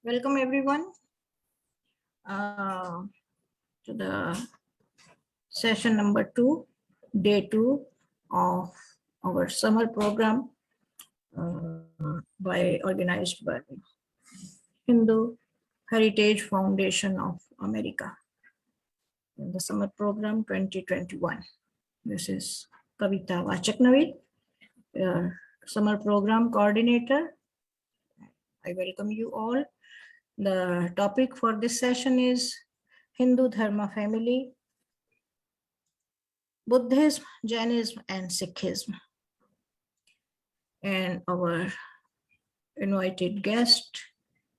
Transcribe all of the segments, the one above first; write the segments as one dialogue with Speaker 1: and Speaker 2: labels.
Speaker 1: Welcome everyone to the session number 2, day 2 of our summer program organized by Hindu Heritage Foundation of America. In the summer program 2021. This is Kavita Vachaknavee, summer program coordinator. I welcome you all. The topic for this session is Hindu Dharma family, Buddhism, Jainism, and Sikhism. And our invited guest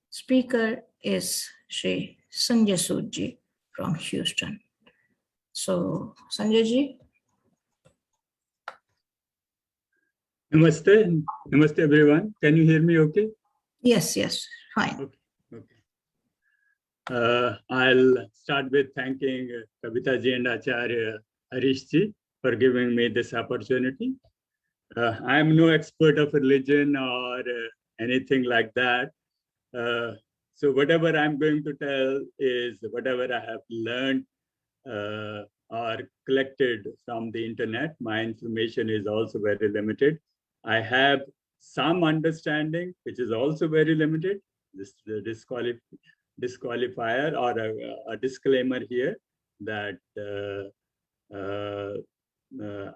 Speaker 1: speaker is Shri Sanjay Sood ji from Houston. So, Sanjay ji.
Speaker 2: Namaste. Namaste, everyone. Can you hear me okay?
Speaker 1: Yes, fine.
Speaker 2: Okay. I'll start with thanking Kavita ji and Acharya Harish ji for giving me this opportunity. I'm no expert of religion or anything like that. So whatever I'm going to tell is whatever I have learned or collected from the internet. My information is also very limited. I have some understanding, which is also very limited. This disqualifier or a disclaimer here that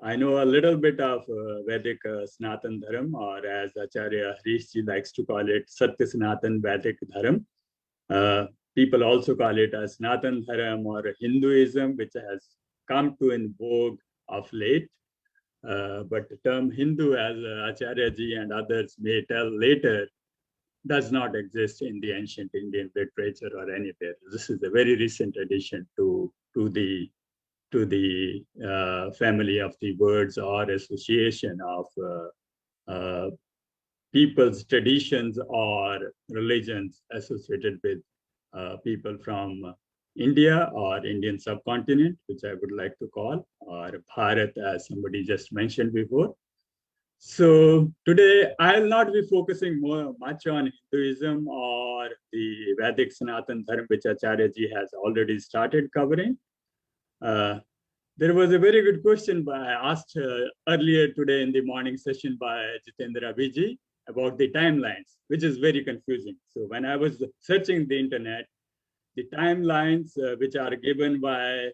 Speaker 2: I know a little bit of Vedic Sanatan Dharma, or as Acharya Harish ji likes to call it, Satya Sanatan Vedic Dharma. People also call it as Sanatan Dharma or Hinduism, which has come to in vogue of late. But the term Hindu, as Acharya ji and others may tell later, does not exist in the ancient Indian literature or anywhere. This is a very recent addition to the family of the words or association of people's traditions or religions associated with people from India or Indian subcontinent, which I would like to call, or Bharat, as somebody just mentioned before. So today I'll not be focusing much on Hinduism or the Vedic Sanatan Dharma, which Acharya ji has already started covering. There was a very good question asked earlier today in the morning session by Jitendra Viji about the timelines, which is very confusing. So when I was searching the internet, the timelines which are given by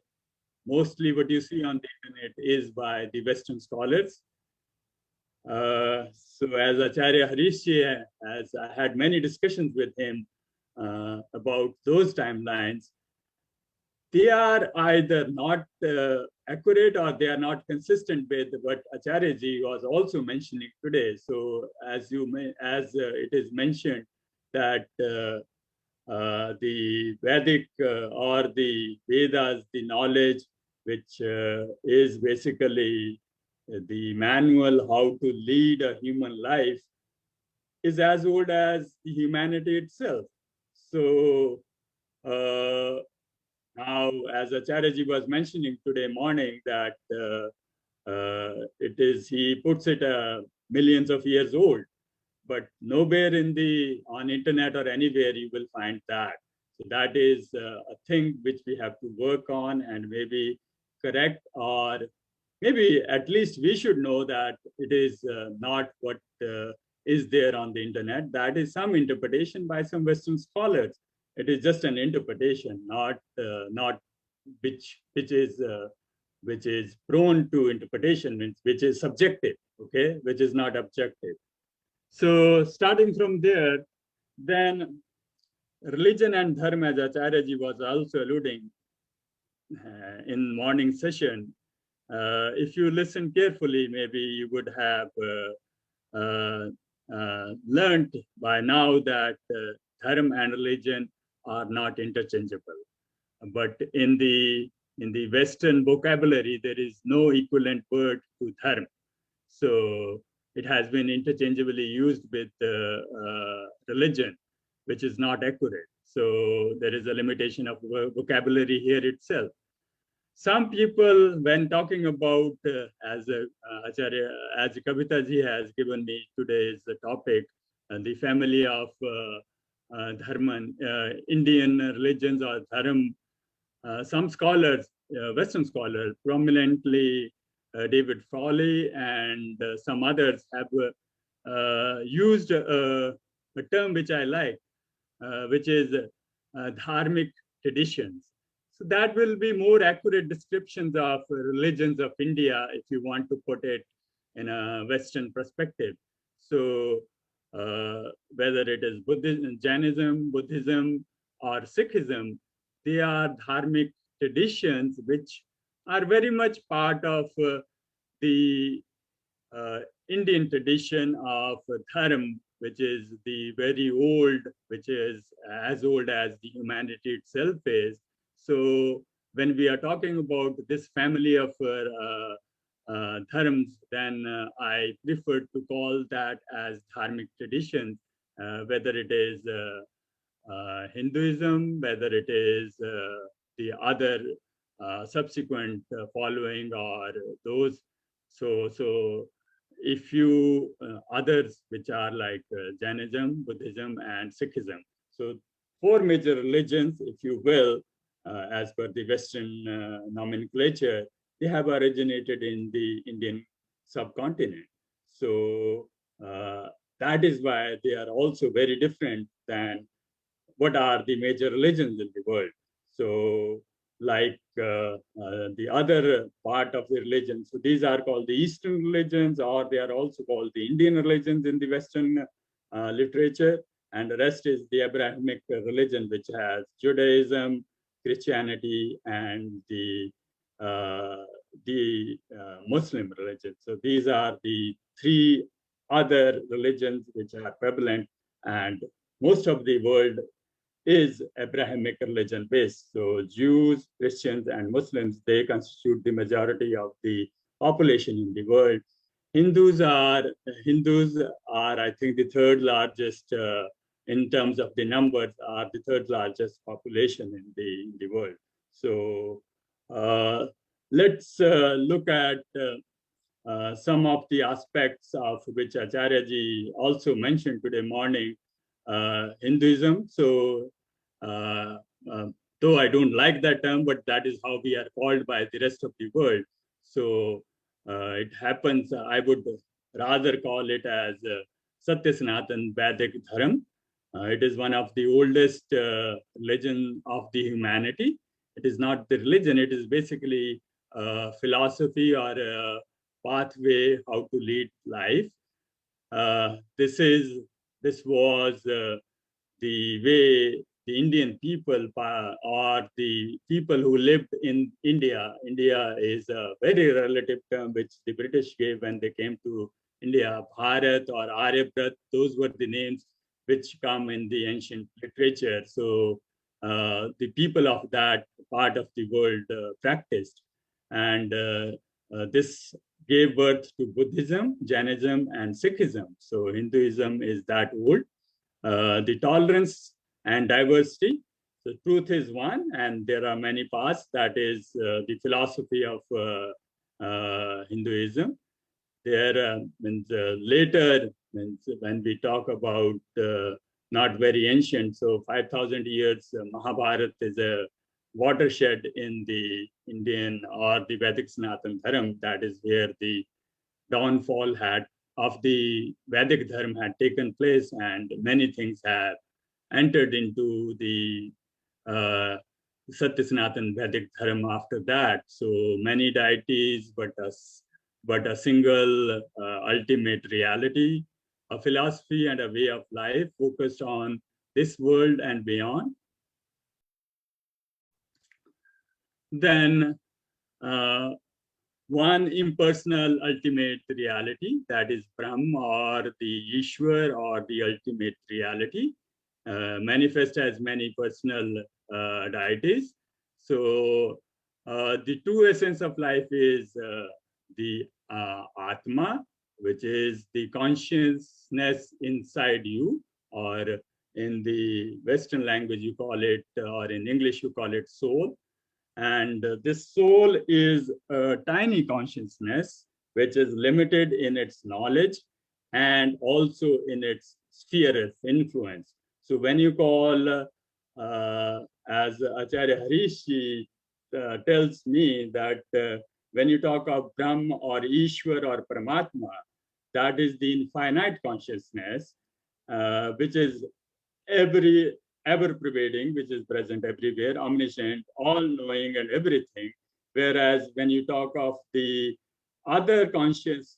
Speaker 2: mostly what you see on the internet is by the Western scholars. So as Acharya Harish ji, as I had many discussions with him about those timelines, they are either not accurate or they are not consistent with what Acharya ji was also mentioning today. So as it is mentioned that the Vedic or the Vedas, the knowledge which is basically the manual how to lead a human life, is as old as humanity itself. So now, as Acharya ji was mentioning today morning, that he puts it millions of years old, but nowhere on internet or anywhere you will find that. So that is a thing which we have to work on and maybe correct, or maybe at least we should know that it is not what is there on the internet. That is some interpretation by some Western scholars. It is just an interpretation, not which is prone to interpretation, which is subjective, okay, which is not objective. So starting from there, then religion and dharma, as Acharya ji was also alluding in morning session, if you listen carefully, maybe you would have learned by now that dharma and religion are not interchangeable. But in the Western vocabulary, there is no equivalent word to dharma. So it has been interchangeably used with religion, which is not accurate. So there is a limitation of vocabulary here itself. Some people, when talking about, as Kavita ji has given me today's topic, the family of Dharma, Indian religions or Dharma. Some scholars, Western scholars, prominently David Frawley and some others have used a term which I like, which is dharmic traditions. So that will be more accurate descriptions of religions of India if you want to put it in a Western perspective. So whether it is Buddhism, Jainism, Buddhism, or Sikhism, they are dharmic traditions which are very much part of the Indian tradition of Dharma, which is the very old, which is as old as the humanity itself is. So when we are talking about this family of dharmas, then I prefer to call that as dharmic traditions, whether it is Hinduism, whether it is the other subsequent following or those. So if you others which are like Jainism, Buddhism, and Sikhism. So four major religions, if you will, as per the Western nomenclature, they have originated in the Indian subcontinent. So that is why they are also very different than what are the major religions in the world. So like the other part of the religion. So these are called the Eastern religions, or they are also called the Indian religions in the Western literature. And the rest is the Abrahamic religion, which has Judaism, Christianity, and the Muslim religion. So these are the three other religions which are prevalent, and most of the world is Abrahamic religion based. So Jews, Christians, and Muslims, they constitute the majority of the population in the world. Hindus are, I think, the third largest in terms of the numbers, are the third largest population in the world. So let's look at some of the aspects of which Acharya-ji also mentioned today morning. Hinduism. So though I don't like that term, but that is how we are called by the rest of the world. So it happens, I would rather call it as Satya Sanatan Vedic Dharma. It is one of the oldest religion of the humanity. It is not the religion, it is basically a philosophy or a pathway how to lead life. This was the way the Indian people or the people who lived in India. India is a very relative term which the British gave when they came to India. Bharat or Aryabhat, those were the names which come in the ancient literature. So the people of that part of the world practiced. And this gave birth to Buddhism, Jainism, and Sikhism. So Hinduism is that old. The tolerance and diversity. So truth is one, and there are many paths. That is the philosophy of Hinduism. There, later, when we talk about not very ancient, so 5,000 years, Mahabharata is a watershed in the Indian or the Vedic Sanatan Dharma. That is where the downfall of the Vedic Dharma had taken place, and many things have entered into the Satya Sanatan Vedic Dharma after that. So many deities, but a single ultimate reality, a philosophy and a way of life focused on this world and beyond. Then one impersonal ultimate reality, that is Brahm or the Ishwar or the ultimate reality, manifest as many personal deities. So the true essence of life is the Atma, which is the consciousness inside you, or in the Western language you call it, or in English you call it soul. And this soul is a tiny consciousness, which is limited in its knowledge and also in its sphere of influence. So when you call, as Acharya Harishi tells me that when you talk of Brahma or Ishwar or Paramatma, that is the infinite consciousness, which is ever pervading, which is present everywhere, omniscient, all knowing and everything. Whereas when you talk of the other consciousness,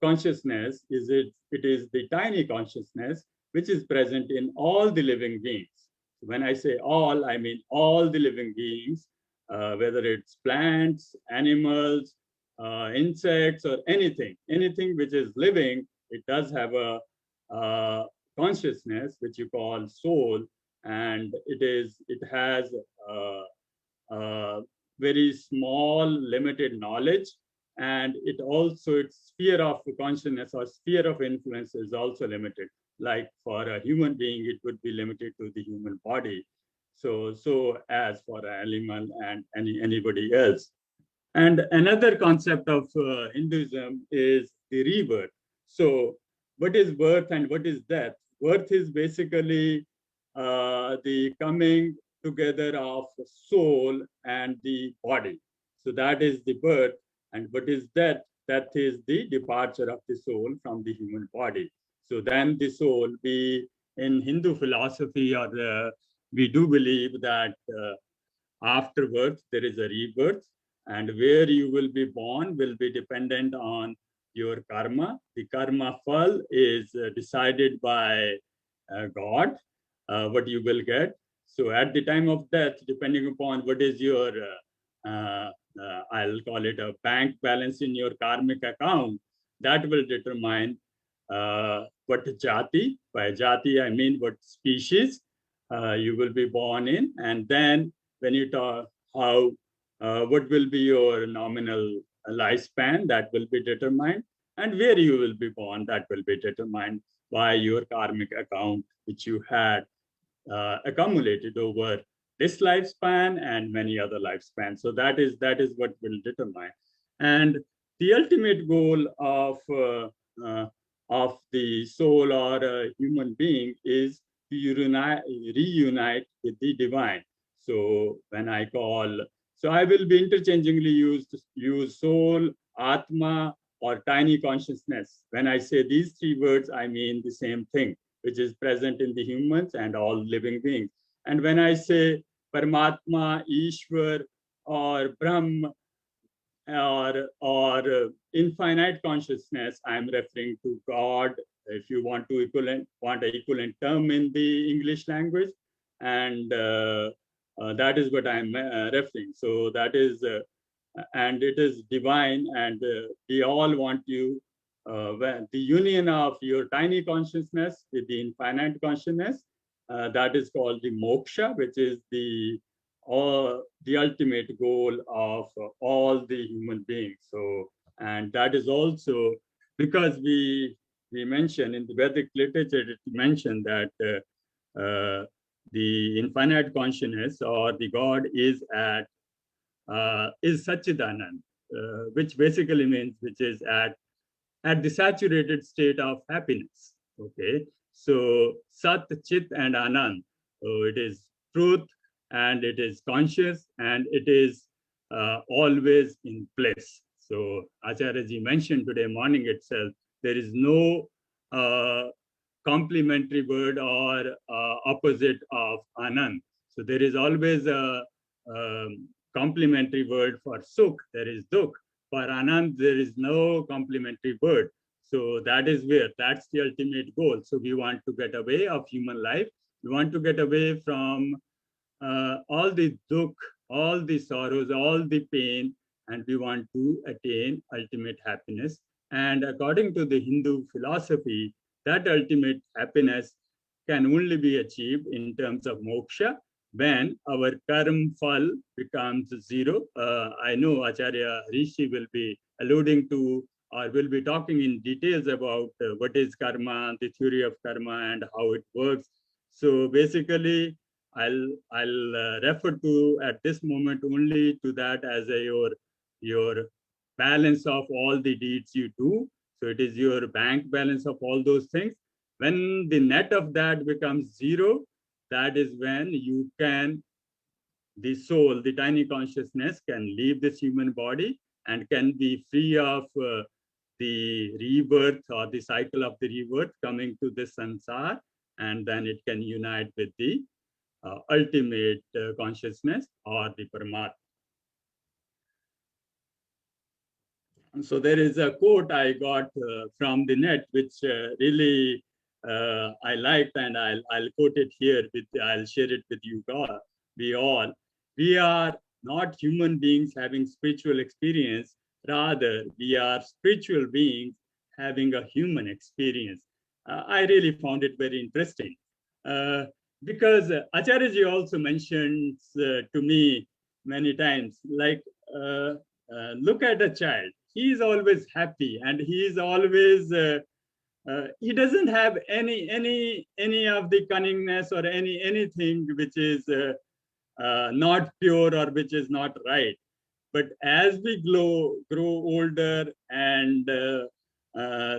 Speaker 2: it is the tiny consciousness which is present in all the living beings. When I say all, I mean all the living beings, whether it's plants, animals, insects, or anything which is living, it does have a consciousness, which you call soul, and it has very small, limited knowledge, and its sphere of consciousness or sphere of influence is also limited. Like for a human being, it would be limited to the human body. So as for an animal and anybody else. And another concept of Hinduism is the rebirth. So what is birth and what is death? Birth is basically the coming together of soul and the body. So that is the birth. And what is death? Death is the departure of the soul from the human body. So then the soul, in Hindu philosophy, or we do believe that after birth there is a rebirth, and where you will be born will be dependent on your karma. The karma phal is decided by God, what you will get. So at the time of death, depending upon what is your, I'll call it a bank balance in your karmic account, that will determine what jati, by jati I mean what species you will be born in. And then when you talk what will be your nominal lifespan, that will be determined, and where you will be born, that will be determined by your karmic account, which you had accumulated over this lifespan and many other lifespans. So that is what will determine. And the ultimate goal of the soul or a human being is to reunite with the divine. So when I will be interchangingly use soul, atma, or tiny consciousness. When I say these three words, I mean the same thing, which is present in the humans and all living beings. And when I say Paramatma, Ishwar, or Brahm, or infinite consciousness, I'm referring to God, if you want an equivalent term in the English language, and that is what I'm referring. So that is, and it is divine, and we all want you, the union of your tiny consciousness with the infinite consciousness, that is called the moksha, which is the ultimate goal of all the human beings. So, and that is also because we mention in the Vedic literature, it mentioned that the infinite consciousness or the God is Satchidanand, which basically means which is at the saturated state of happiness. Okay, so Sat, Chit, and Anand. So it is truth, and it is conscious, and it is always in place. So Acharyaji mentioned today morning itself, there is no complementary word or opposite of Anand. So there is always a complementary word. For Sukh, there is Dukh. For Anand, there is no complementary word. So that's the ultimate goal. So we want to get away of human life. We want to get away from all the dukh, all the sorrows, all the pain, and we want to attain ultimate happiness. And according to the Hindu philosophy, that ultimate happiness can only be achieved in terms of moksha, when our karma phal becomes zero. I know Acharya Rishi will be alluding to, or will be talking in details about what is karma, the theory of karma, and how it works. So basically, I'll refer to at this moment only to that as your balance of all the deeds you do. So it is your bank balance of all those things. When the net of that becomes zero, that is when you can, the soul, the tiny consciousness can leave this human body and can be free of the rebirth or the cycle of the rebirth coming to this sansar, and then it can unite with the ultimate consciousness or the Paramatma. So there is a quote I got from the net, which really I liked, and I'll quote it here. I'll share it with you all. We are not human beings having spiritual experience. Rather, we are spiritual beings having a human experience. I really found it very interesting because Acharyaji also mentions to me many times, like, look at a child. He is always happy, and he is always he doesn't have any of the cunningness or anything which is not pure or which is not right. But as we grow older and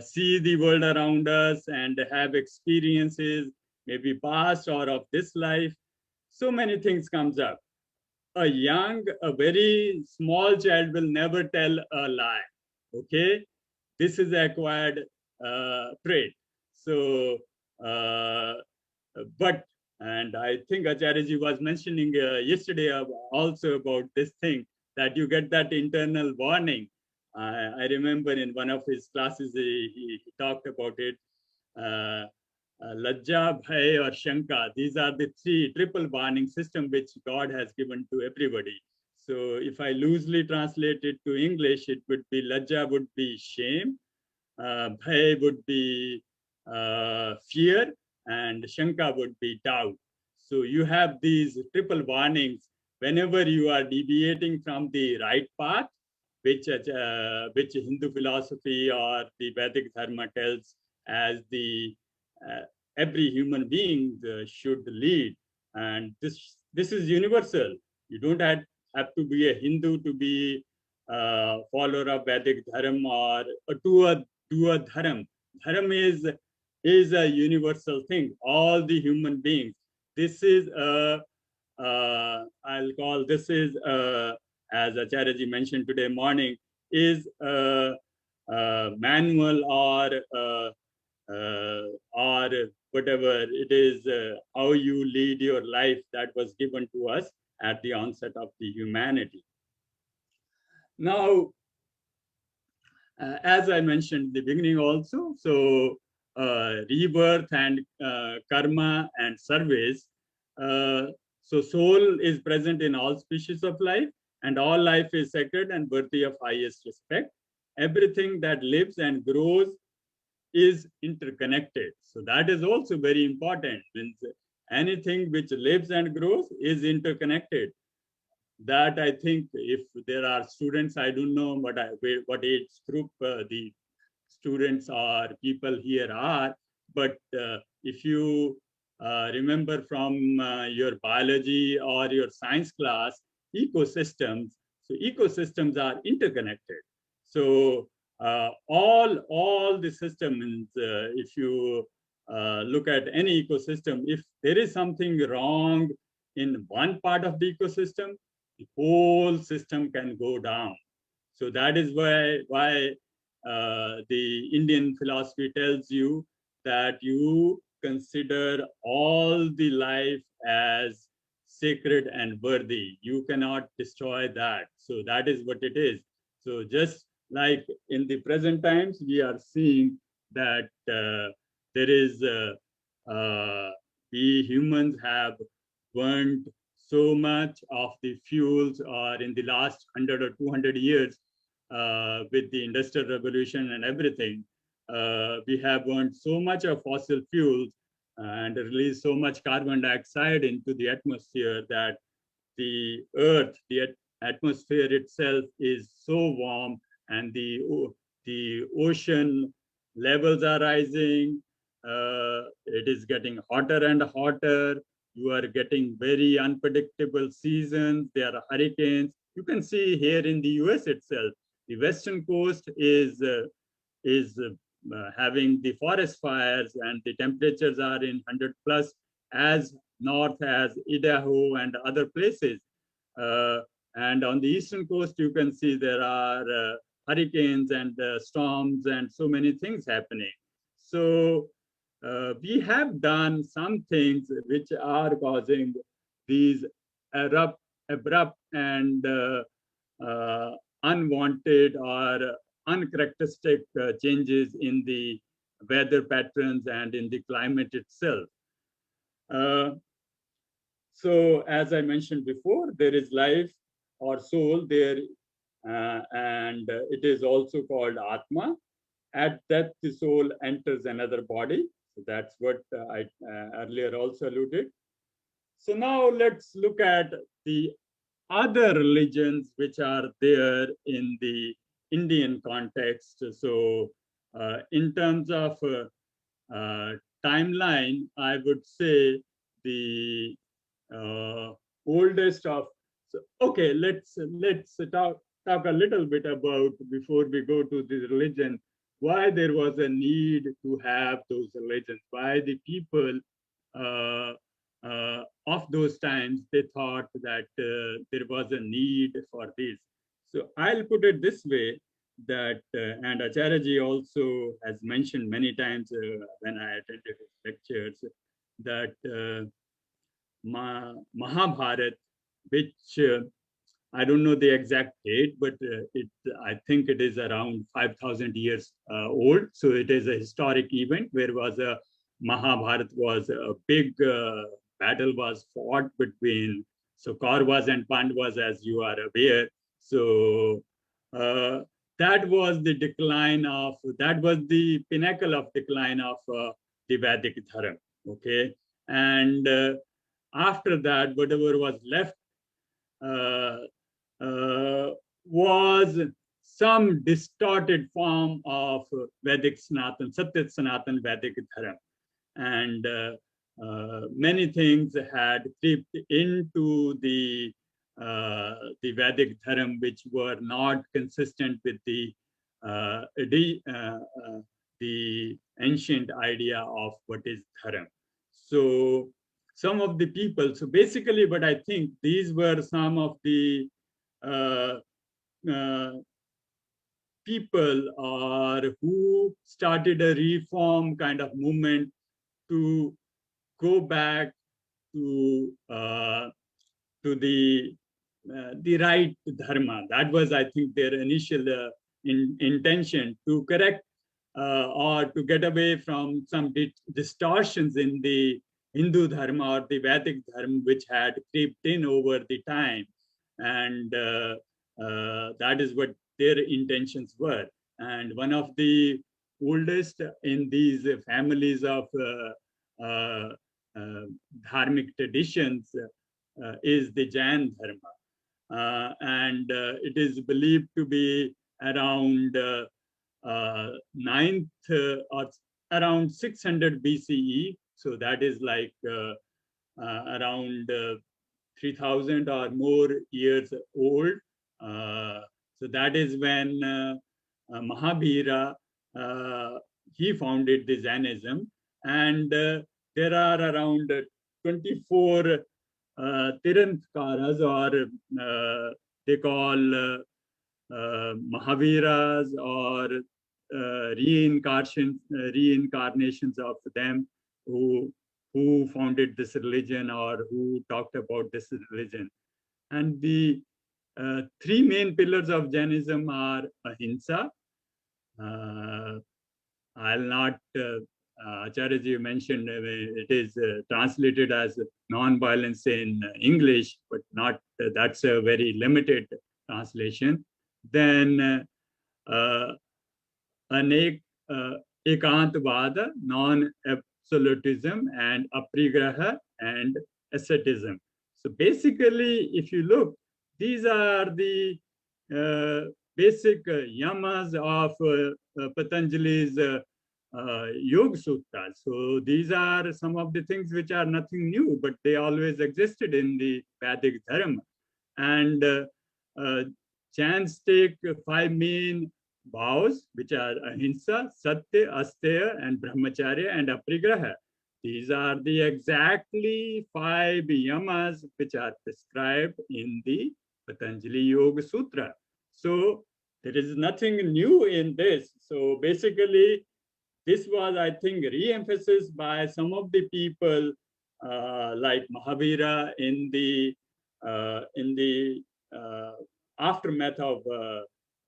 Speaker 2: see the world around us and have experiences, maybe past or of this life, so many things comes up. A very small child will never tell a lie. Okay, this is acquired trait. So, but, and I think Acharyaji was mentioning yesterday also about this thing, that you get that internal warning. I remember in one of his classes, he talked about it. Lajja, Bhay, or Shanka. These are the three triple warning system which God has given to everybody. So if I loosely translate it to English, it would be Lajja would be shame, Bhay would be fear, and Shanka would be doubt. So you have these triple warnings whenever you are deviating from the right path, which Hindu philosophy or the Vedic Dharma tells as the every human being should lead. And this is universal. You don't have to be a Hindu to be a follower of Vedic Dharma or to a Dharma. Dharma is a universal thing. All the human beings. This is a I'll call this is as Acharyaji mentioned today morning, is a manual or whatever it is, how you lead your life that was given to us at the onset of the humanity. Now, as I mentioned in the beginning also, so rebirth and karma and service. So soul is present in all species of life, and all life is sacred and worthy of highest respect. Everything that lives and grows is interconnected. So that is also very important. Means anything which lives and grows is interconnected. That I think if there are students, I don't know what age group the students or people here are, but if you remember from your biology or your science class, ecosystems, so ecosystems are interconnected. So all the systems, if you look at any ecosystem, if there is something wrong in one part of the ecosystem, the whole system can go down. So that is why the Indian philosophy tells you that you consider all the life as sacred and worthy. You cannot destroy that. So that is what it is. So just like in the present times, we are seeing that there is, we humans have burnt so much of the fuels, or in the last 100 or 200 years, with the Industrial Revolution and everything, we have burned so much of fossil fuels and released so much carbon dioxide into the atmosphere that the Earth, the atmosphere itself is so warm, and the ocean levels are rising. It is getting hotter and hotter. You are getting very unpredictable seasons. There are hurricanes. You can see here in the US itself, the western coast is having the forest fires, and the temperatures are in 100 plus as north as Idaho and other places. And on the eastern coast, you can see there are hurricanes and storms and so many things happening. So we have done some things which are causing these abrupt and unwanted or uncharacteristic changes in the weather patterns and in the climate itself. So as I mentioned before, there is life or soul there, and it is also called Atma. At death, the soul enters another body. So that's what I earlier also alluded. So now let's look at the other religions which are there in the Indian context. So in terms of timeline, I would say the oldest of, so, okay, let's talk a little bit about, before we go to the religion, why there was a need to have those religions, why the people of those times, they thought that there was a need for this. So I'll put it this way, that, and Acharya also has mentioned many times when I attended his lectures, that Mahabharata, which I don't know the exact date, but I think it is around 5,000 years old. So it is a historic event where was a Mahabharata was a big battle was fought between, so Kauravas and Pandavas, as you are aware. So that was the decline of, that was the pinnacle of decline of the Vedic Dharma. Okay, and after that, whatever was left was some distorted form of Vedic Sanatan, Satya Sanatan Vedic Dharma. And many things had crept into the Vedic Dharma, which were not consistent with the ancient idea of what is Dharma. So some of the people, so basically what I think, these were some of the people or who started a reform kind of movement to go back to the right dharma. That was, I think, their initial intention, to correct or to get away from some distortions in the Hindu dharma or the Vedic dharma, which had crept in over the time. And that is what their intentions were. And one of the oldest in these families of dharmic traditions is the Jain Dharma. And it is believed to be around 9th or around 600 BCE. So that is like around 3,000 or more years old. So that is when Mahabhira, he founded the Jainism. And there are around 24 Tirantharas, or they call Mahaviras, or reincarnations of them who founded this religion or who talked about this religion. And the three main pillars of Jainism are ahimsa. I'll not, Acharya mentioned it is translated as non-violence in English, but not, that's a very limited translation. Then Ekantvada, non-absolutism, and aprigraha and asceticism. So basically, if you look, these are the basic yamas of Patanjali's Yoga Sutras. So these are some of the things which are nothing new, but they always existed in the Vedic Dharma. And Jains take 5 main vows, which are ahimsa, satya, asteya, and brahmacharya and aparigraha. These are the exactly 5 yamas which are prescribed in the Patanjali Yoga Sutra. So there is nothing new in this. So basically, this was, I think, re-emphasis by some of the people like Mahavira in the aftermath of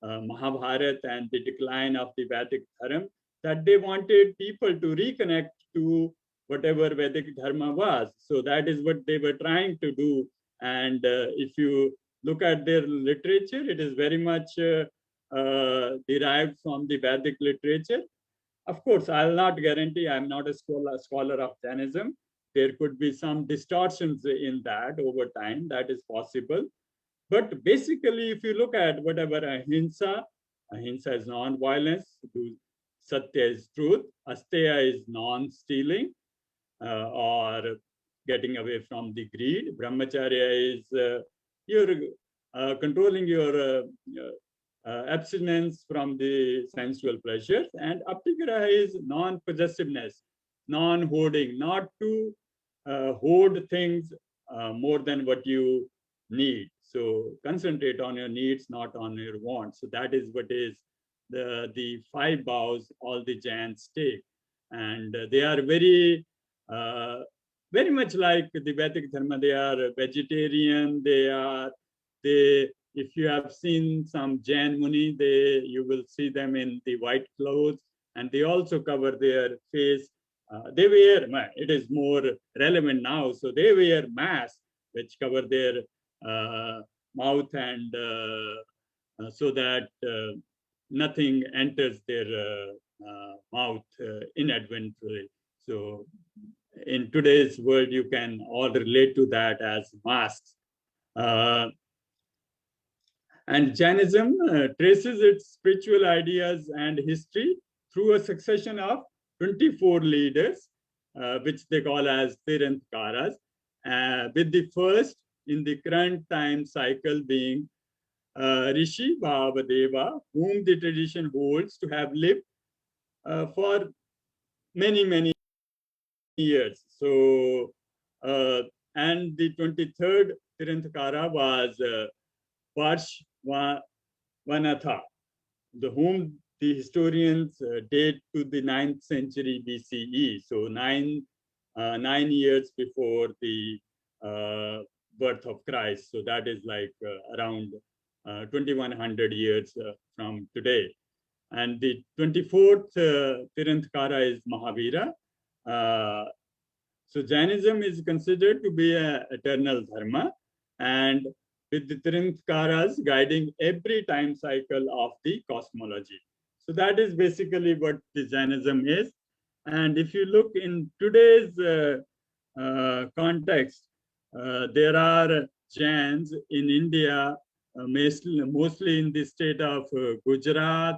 Speaker 2: Mahabharata and the decline of the Vedic Dharma, that they wanted people to reconnect to whatever Vedic Dharma was. So that is what they were trying to do. And if you look at their literature, it is very much derived from the Vedic literature. Of course, I'll not guarantee, I'm not a scholar of Jainism. There could be some distortions in that over time, that is possible. But basically, if you look at whatever ahimsa is non-violence, satya is truth, asteya is non-stealing or getting away from the greed, brahmacharya is your controlling your abstinence from the sensual pleasures, and aparigraha is non-possessiveness, non-hoarding, not to hoard things more than what you need. So concentrate on your needs, not on your wants. So that is what is the 5 vows all the Jains take, and they are very much like the Vedic Dharma. They are vegetarian. If you have seen some Jain Muni, you will see them in the white clothes, and they also cover their face. They wear, it is more relevant now, so they wear masks which cover their mouth, and so that nothing enters their mouth inadvertently. So in today's world, you can all relate to that as masks. And Jainism traces its spiritual ideas and history through a succession of 24 leaders, which they call as Tirantharas, with the first in the current time cycle being Rishi Bhavadeva, whom the tradition holds to have lived for many years. So, and the 23rd Tiranthankara was Varnashrama, whom the historians date to the 9th century BCE. So 9 years before the birth of Christ. So that is like around 2100 years from today. And the 24th Tiranthankara is Mahavira. So Jainism is considered to be an eternal dharma, and with the Tiranthankharas guiding every time cycle of the cosmology. So that is basically what the Jainism is. And if you look in today's context, there are Jains in India, mostly in the state of Gujarat.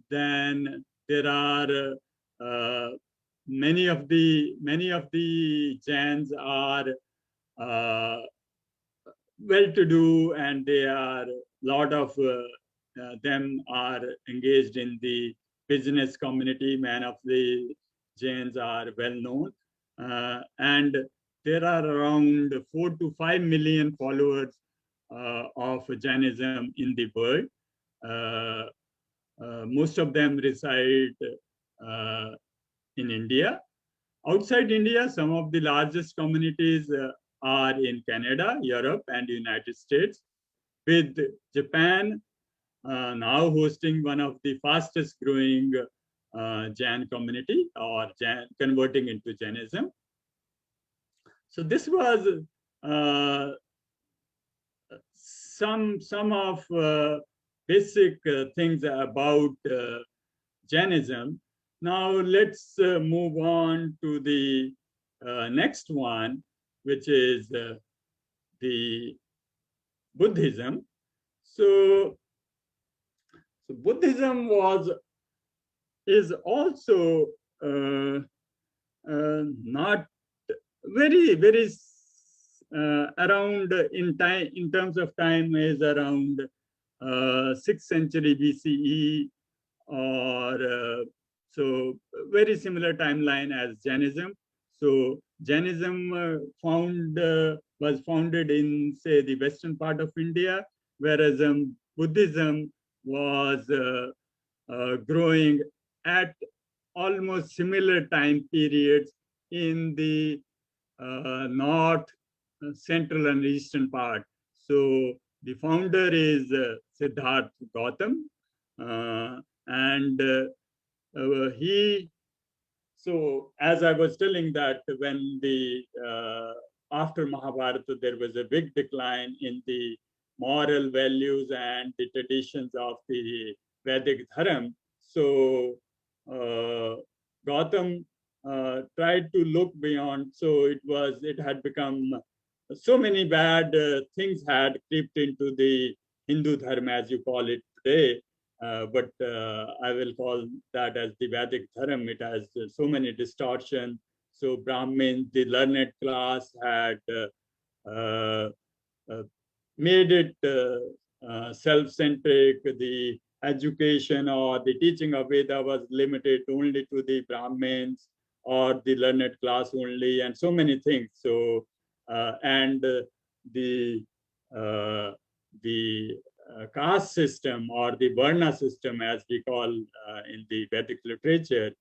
Speaker 2: Then there are many of the Jains are well-to-do, and they are lot of them are engaged in the business community. Many of the Jains are well-known, and there are around 4 to 5 million followers of Jainism in the world. Most of them reside in India. Outside India, some of the largest communities are in Canada, Europe, and United States, with Japan now hosting one of the fastest growing Jain community, or converting into Jainism. So this was some of basic things about Jainism. Now let's move on to the next one, which is the Buddhism. So Buddhism is also not very around in terms of time, is around 6th century BCE or so very similar timeline as Jainism. So Jainism was founded in, say, the western part of India, whereas Buddhism was growing at almost similar time periods in the north, central and eastern part. So the founder is Siddhartha Gautam, and he, so as I was telling that when the after Mahabharata, there was a big decline in the moral values and the traditions of the Vedic Dharma. So Gautam tried to look beyond. So it had become, so many bad things had crept into the Hindu Dharma, as you call it today. But I will call that as the Vedic Dharma. It has so many distortions. So Brahmins, the learned class, had uh, made it self-centric. The education or the teaching of Veda was limited only to the Brahmins or the learned class only, and so many things. So and the caste system, or the Varna system, as we call in the Vedic literature,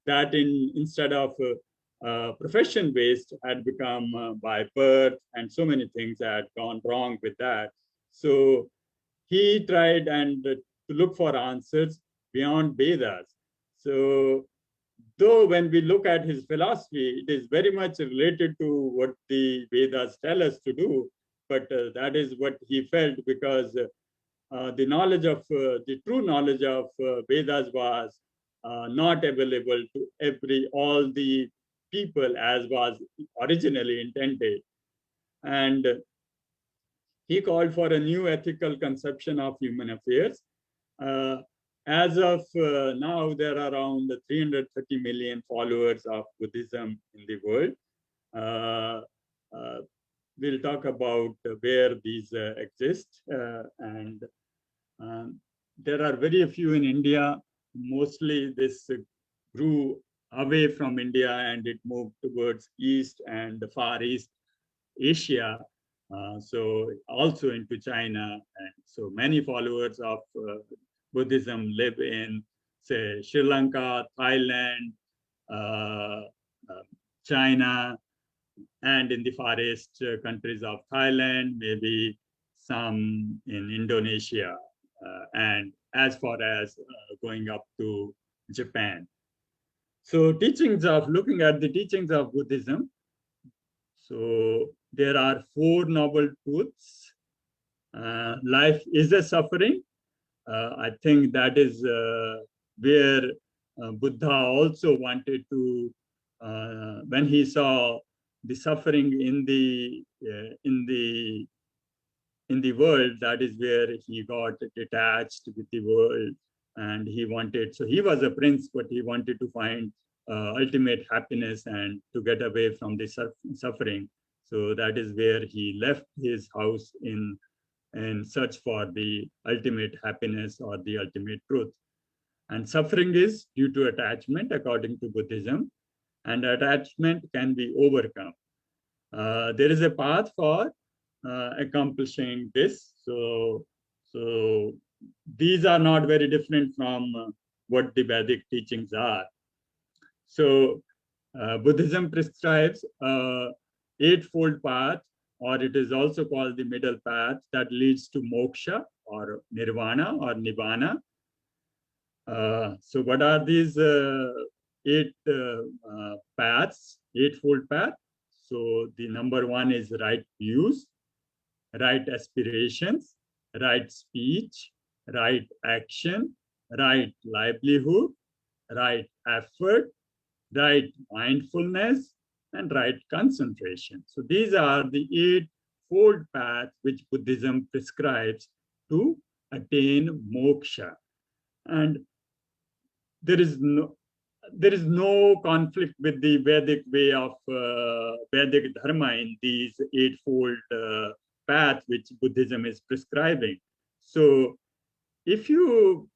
Speaker 2: that instead of profession based had become by birth, and so many things had gone wrong with that. So he tried and to look for answers beyond Vedas. So though when we look at his philosophy, it is very much related to what the Vedas tell us to do, but that is what he felt, because the knowledge of the true knowledge of Vedas was not available to all the people as was originally intended. And he called for a new ethical conception of human affairs. Uh, as of now, there are around 330 million followers of Buddhism in the world. We'll talk about where these exist. And there are very few in India. Mostly this grew away from India and it moved towards East and the Far East Asia. So also into China. And so many followers of Buddhism live in, say, Sri Lanka, Thailand, uh, China, and in the Far East countries of Thailand, maybe some in Indonesia, and as far as going up to Japan. So looking at the teachings of Buddhism, so there are 4 noble truths. Life is a suffering. I think that is where Buddha also wanted to, when he saw the suffering in the world, that is where he got detached with the world, and he wanted. So he was a prince, but he wanted to find ultimate happiness and to get away from the suffering. So that is where he left his house in search for the ultimate happiness or the ultimate truth. And suffering is due to attachment, according to Buddhism, and attachment can be overcome. There is a path for accomplishing this. So these are not very different from what the Vedic teachings are. So Buddhism prescribes a 8-fold path, or it is also called the middle path, that leads to moksha or nirvana or nibbana. So what are these 8 paths, 8-fold path? So the number 1 is right views, right aspirations, right speech, right action, right livelihood, right effort, right mindfulness, and right concentration. So these are the 8-fold paths which Buddhism prescribes to attain moksha. And there is no conflict with the Vedic way of Vedic Dharma in these 8-fold path which Buddhism is prescribing. So if you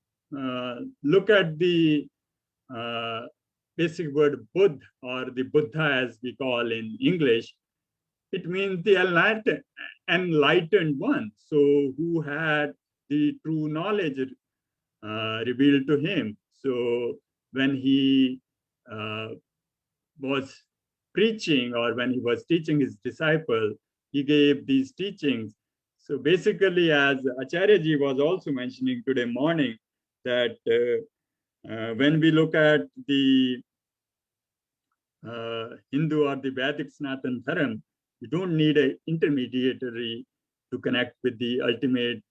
Speaker 2: look at the basic word Buddha, or the Buddha as we call in English, it means the enlightened one. So who had the true knowledge revealed to him. So when he was preaching, or when he was teaching his disciple, he gave these teachings. So basically, as Acharyaji was also mentioning today morning, that when we look at the Hindu or the Vedic Sanatana Dharma, you don't need an intermediary to connect with the ultimate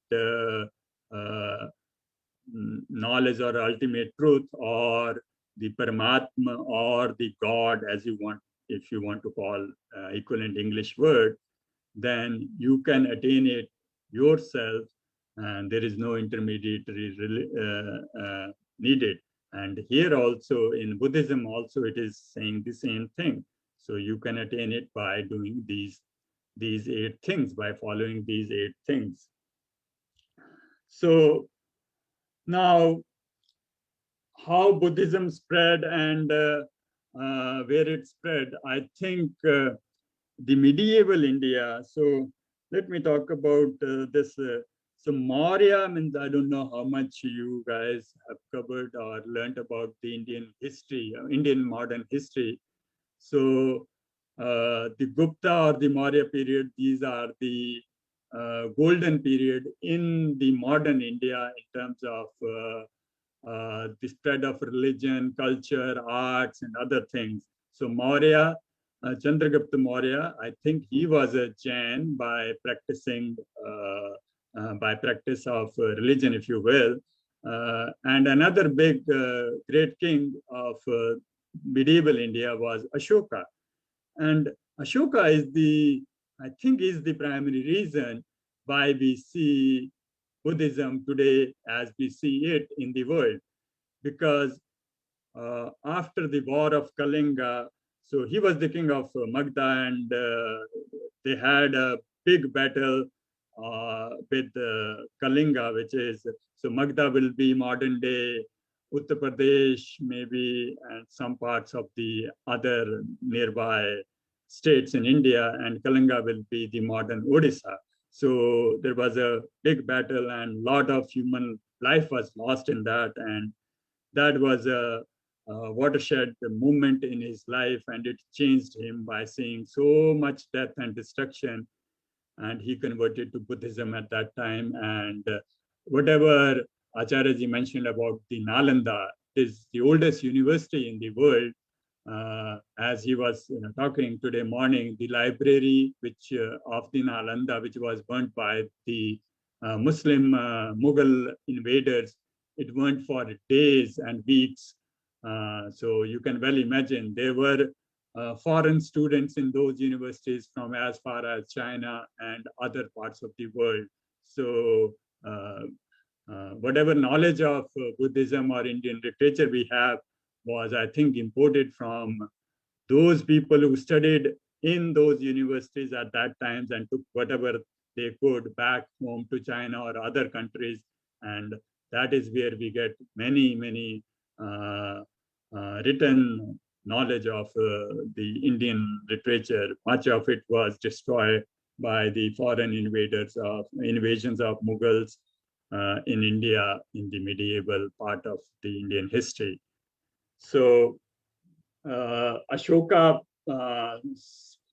Speaker 2: knowledge or ultimate truth, or the Paramatma, or the God, as you want, if you want to call equivalent English word, then you can attain it yourself, and there is no intermediary needed. And here also in Buddhism also it is saying the same thing. So you can attain it by doing these 8 things, by following these 8 things. So now, how Buddhism spread and where it spread, I think the medieval India. So let me talk about this. So Maurya means, I don't know how much you guys have covered or learned about the Indian history, Indian modern history. So the Gupta or the Maurya period, these are the golden period in the modern India in terms of the spread of religion, culture, arts, and other things. So Maurya, Chandragupta Maurya, I think he was a Jain by practicing, by practice of religion, if you will. And another big, great king of medieval India was Ashoka. And Ashoka is the, I think, is the primary reason why we see Buddhism today as we see it in the world. Because after the war of Kalinga, so he was the king of Magda, and they had a big battle with Kalinga, which is, so Magda will be modern day Uttar Pradesh, maybe, and some parts of the other nearby states in India, and Kalinga will be the modern Odisha. So there was a big battle, and a lot of human life was lost in that, and that was a watershed moment in his life, and it changed him by seeing so much death and destruction. And he converted to Buddhism at that time. And whatever Acharyaji mentioned about the Nalanda is the oldest university in the world. As he was talking today morning, the library which of the Nalanda, which was burnt by the Muslim Mughal invaders, it went for days and weeks. So you can well imagine there were foreign students in those universities from as far as China and other parts of the world. So whatever knowledge of Buddhism or Indian literature we have was, I think, imported from those people who studied in those universities at that times and took whatever they could back home to China or other countries. And that is where we get many, many written knowledge of the Indian literature. Much of it was destroyed by the foreign invasions of Mughals in India in the medieval part of the Indian history. So Ashoka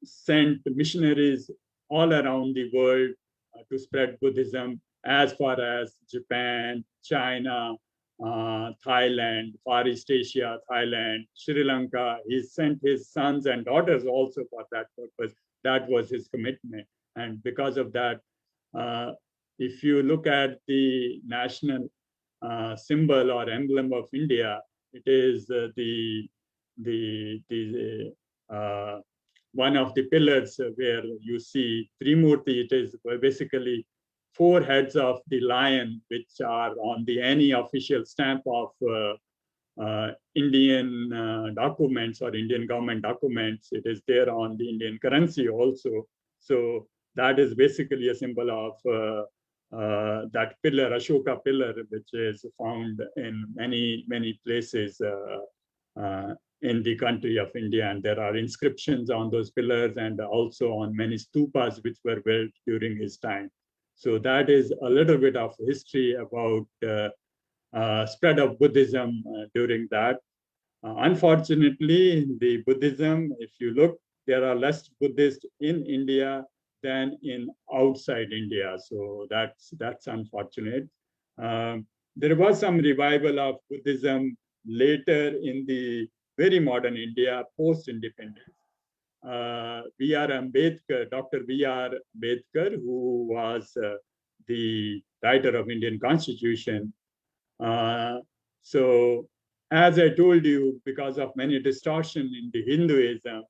Speaker 2: sent missionaries all around the world to spread Buddhism as far as Japan, China, Thailand, Far East Asia, Thailand, Sri Lanka. He sent his sons and daughters also for that purpose. That was his commitment. And because of that, if you look at the national symbol or emblem of India, it is one of the pillars where you see Trimurti. It is basically 4 heads of the lion, which are on any official stamp of Indian documents or Indian government documents. It is there on the Indian currency also. So that is basically a symbol of that pillar, Ashoka pillar, which is found in many places in the country of India. And there are inscriptions on those pillars and also on many stupas which were built during his time. So that is a little bit of history about spread of Buddhism during that. Unfortunately, in the Buddhism, if you look, there are less Buddhists in India than in outside India. So that's unfortunate. There was some revival of Buddhism later in the very modern India, post-independence. V.R. Ambedkar, Dr. V.R. Ambedkar, who was the writer of Indian Constitution. So as I told you, because of many distortion in the Hinduism,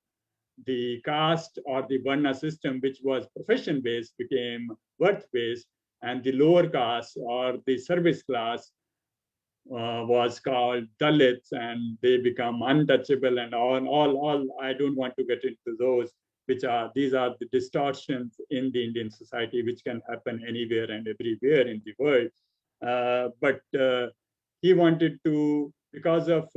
Speaker 2: the caste or the Varna system, which was profession-based, became birth-based, and the lower caste or the service class was called Dalits, and they become untouchable and all. I don't want to get into those, these are the distortions in the Indian society, which can happen anywhere and everywhere in the world. But he wanted to, because of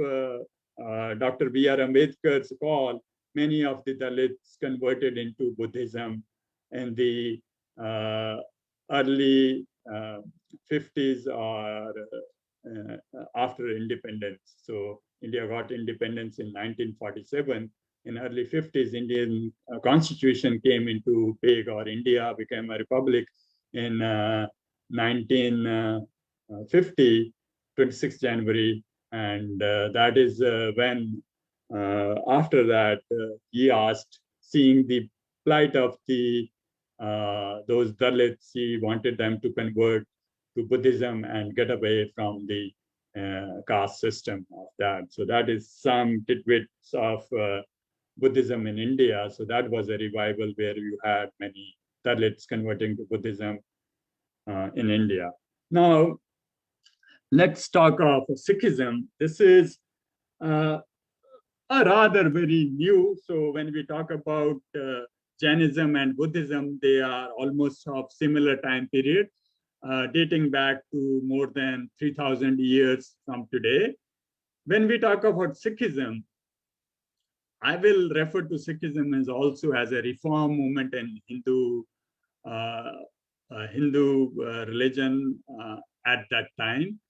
Speaker 2: Dr. B.R. Ambedkar's call, many of the Dalits converted into Buddhism in the early 50s or after independence. So India got independence in 1947. In early 50s, Indian constitution came into being, or India became a republic in 1950, 26 January. And that is when, after that, he asked, seeing the plight of the those Dalits, he wanted them to convert to Buddhism and get away from the caste system of that. So that is some tidbits of Buddhism in India. So that was a revival where you had many Dalits converting to Buddhism in India. Now, let's talk of Sikhism. This is a rather very new. So when we talk about Jainism and Buddhism, they are almost of similar time period, dating back to more than 3,000 years from today. When we talk about Sikhism, I will refer to Sikhism as also as a reform movement in Hindu religion at that time.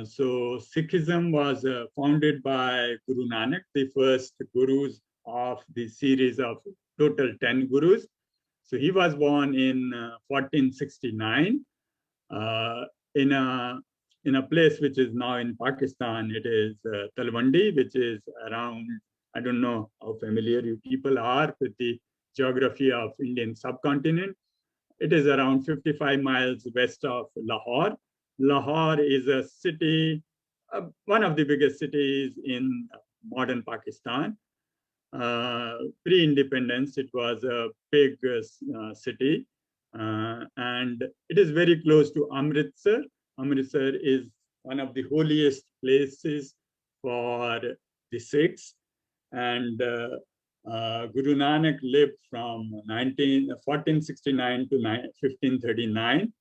Speaker 2: So Sikhism was founded by Guru Nanak, the first gurus of the series of total 10 gurus. So he was born in 1469 in a place which is now in Pakistan. It is Talwandi, which is around, I don't know how familiar you people are with the geography of Indian subcontinent. It is around 55 miles west of Lahore. Lahore is a city, one of the biggest cities in modern Pakistan. Pre-independence, it was a big city. And it is very close to Amritsar. Amritsar is one of the holiest places for the Sikhs. And Guru Nanak lived from 1469 to 1539.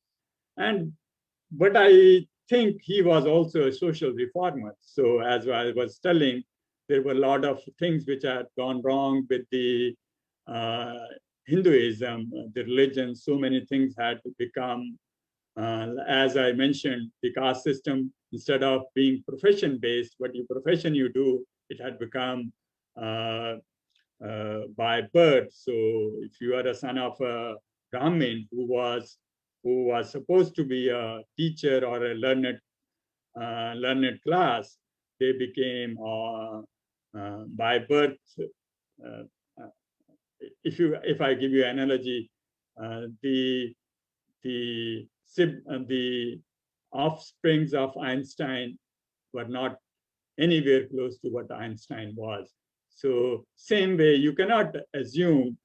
Speaker 2: But I think he was also a social reformer. So as I was telling, there were a lot of things which had gone wrong with the Hinduism, the religion. So many things had become, as I mentioned, the caste system, instead of being profession-based, what profession you do, it had become by birth. So if you are a son of a Brahmin who was supposed to be a teacher or a learned class, they became by birth. If I give you an analogy, the offsprings of Einstein were not anywhere close to what Einstein was. So same way, you cannot assume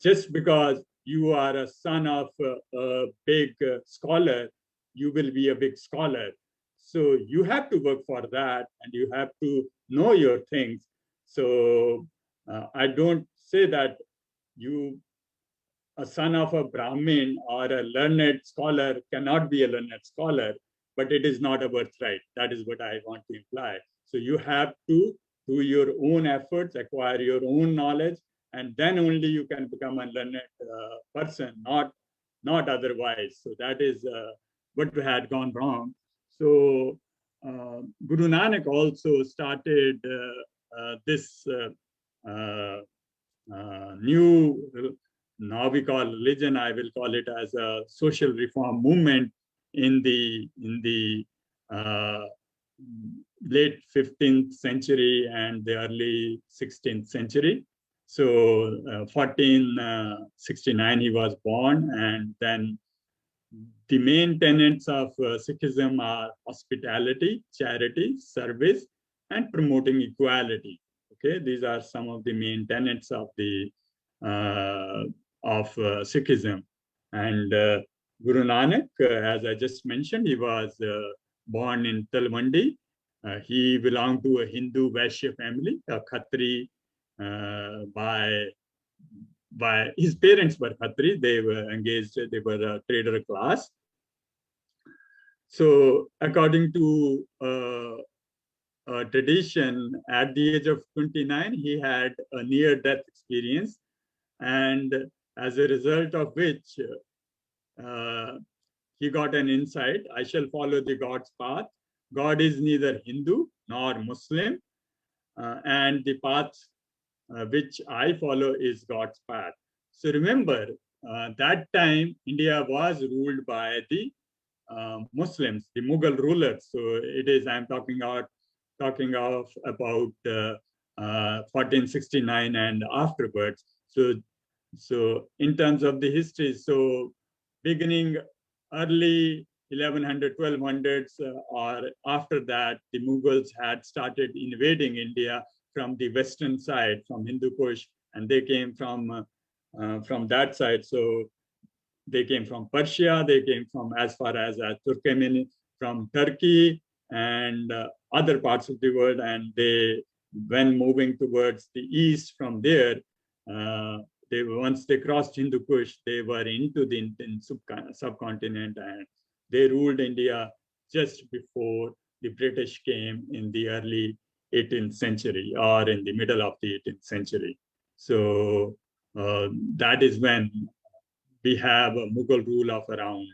Speaker 2: just because you are a son of a big scholar, you will be a big scholar. So you have to work for that, and you have to know your things. So I don't say that you a son of a Brahmin or a learned scholar cannot be a learned scholar, but it is not a birthright. That is what I want to imply. So you have to do your own efforts, acquire your own knowledge, and then only you can become a learned person, not otherwise. So that is what had gone wrong. So Guru Nanak also started this new, now we call religion, I will call it as a social reform movement in the late 15th century and the early 16th century. So 1469 he was born, and then the main tenets of Sikhism are hospitality, charity, service, and promoting equality. Okay, these are some of the main tenets of the Sikhism. And Guru Nanak, as I just mentioned, he was born in Talwandi. He belonged to a Hindu Vaishya family, a Khatri by his parents were Khatri. They were engaged, they were a trader class. So according to tradition, at the age of 29, he had a near-death experience, and as a result of which he got an insight: I shall follow the God's path. God is neither Hindu nor Muslim, and the path which I follow is God's path. So remember, that time India was ruled by the Muslims, the Mughal rulers. So it is, I'm talking of about 1469 and afterwards. So in terms of the history, so beginning early 1100, 1200s, or after that, the Mughals had started invading India from the western side, from Hindu Kush, and they came from that side. So they came from Persia, they came from as far as Turkmen, from Turkey and other parts of the world. And they, when moving towards the east from there, once they crossed Hindu Kush, they were into the subcontinent, and they ruled India just before the British came in the early 18th century, or in the middle of the 18th century. So that is when we have a Mughal rule of around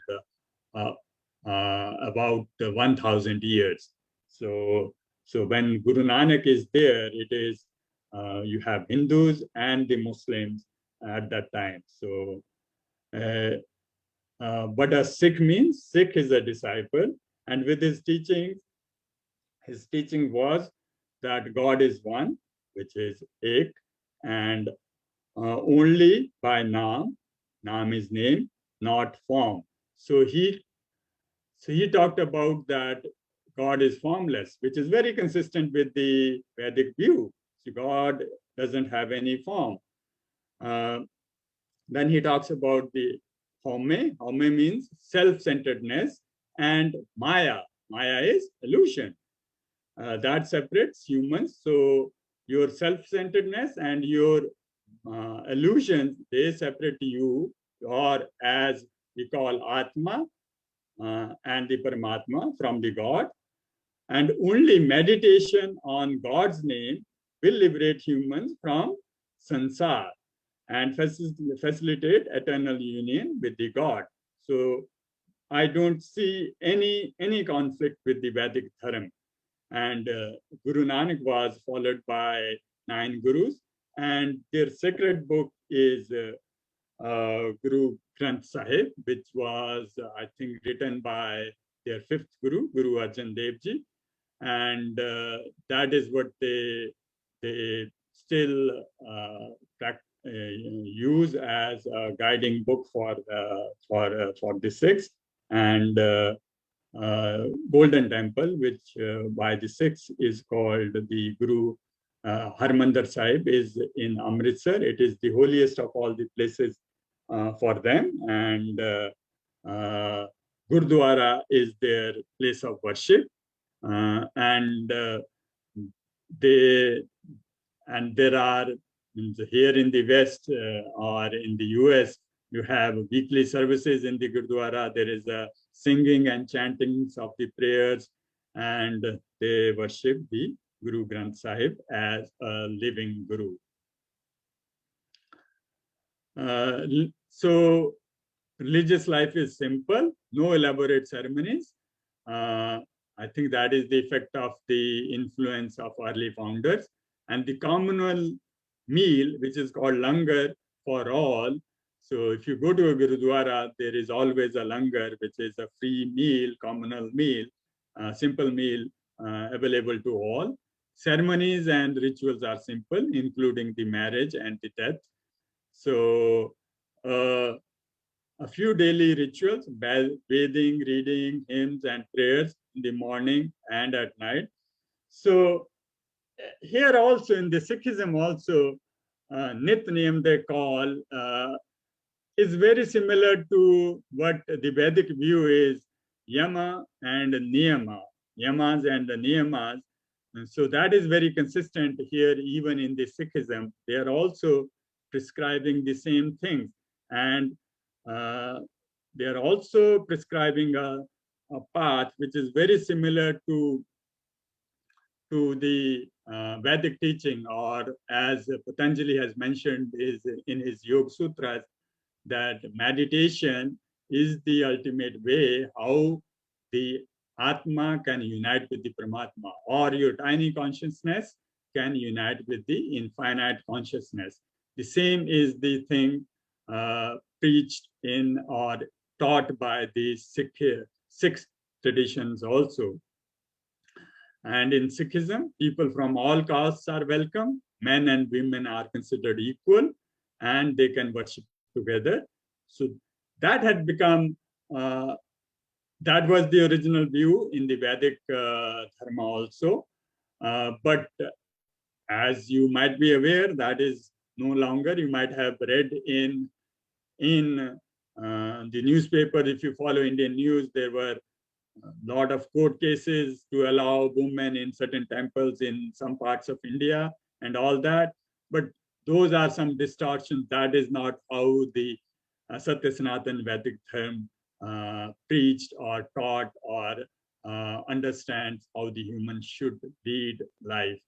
Speaker 2: about 1,000 years. So when Guru Nanak is there, it is you have Hindus and the Muslims at that time. So what does Sikh means? Sikh is a disciple, and with his teaching was that God is one, which is Ek, and only by Naam. Naam is name, not form. So he talked about that God is formless, which is very consistent with the Vedic view. So God doesn't have any form. Then he talks about the Home. Home means self-centeredness, and Maya. Maya is illusion. That separates humans. So your self-centeredness and your illusions, they separate you, or as we call Atma and the Paramatma, from the God. And only meditation on God's name will liberate humans from sansar and facilitate eternal union with the God. So I don't see any conflict with the Vedic Dharma. And Guru Nanak was followed by 9 gurus, and their sacred book is Guru Granth Sahib, which was, I think, written by their 5th guru, Guru Arjan Dev Ji. And that is what they still use as a guiding book for the Sikhs. And Golden Temple, which by the Sikhs is called the Guru Harmandir Sahib, is in Amritsar. It is the holiest of all the places for them, and Gurdwara is their place of worship, and there are here in the West or in the US, you have weekly services in the Gurdwara. There is a singing and chantings of the prayers, and they worship the Guru Granth Sahib as a living Guru. So religious life is simple, no elaborate ceremonies. I think that is the effect of the influence of early founders. And the communal meal, which is called langar for all. So if you go to a Gurudwara, there is always a langar, which is a free meal, communal meal, simple meal available to all. Ceremonies and rituals are simple, including the marriage and the death. So a few daily rituals, bathing, reading, hymns, and prayers in the morning and at night. So here also in the Sikhism also, Nit Niyam they call, is very similar to what the Vedic view is, Yama and Niyama, Yamas and the Niyamas. And so that is very consistent here, even in the Sikhism. They are also prescribing the same things. And they are also prescribing a path which is very similar to the Vedic teaching, or as Patanjali has mentioned is in his Yoga Sutras, that meditation is the ultimate way how the Atma can unite with the Paramatma, or your tiny consciousness can unite with the infinite consciousness. The same is the thing preached in or taught by the Sikh traditions also. And in Sikhism, people from all castes are welcome. Men and women are considered equal, and they can worship together. So that had become, that was the original view in the Vedic Dharma also. But as you might be aware, that is no longer. You might have read in the newspaper, if you follow Indian news, there were a lot of court cases to allow women in certain temples in some parts of India and all that. But those are some distortions. That is not how the Satya Sanatana Vedic Dharma preached or taught or understands how the human should lead life.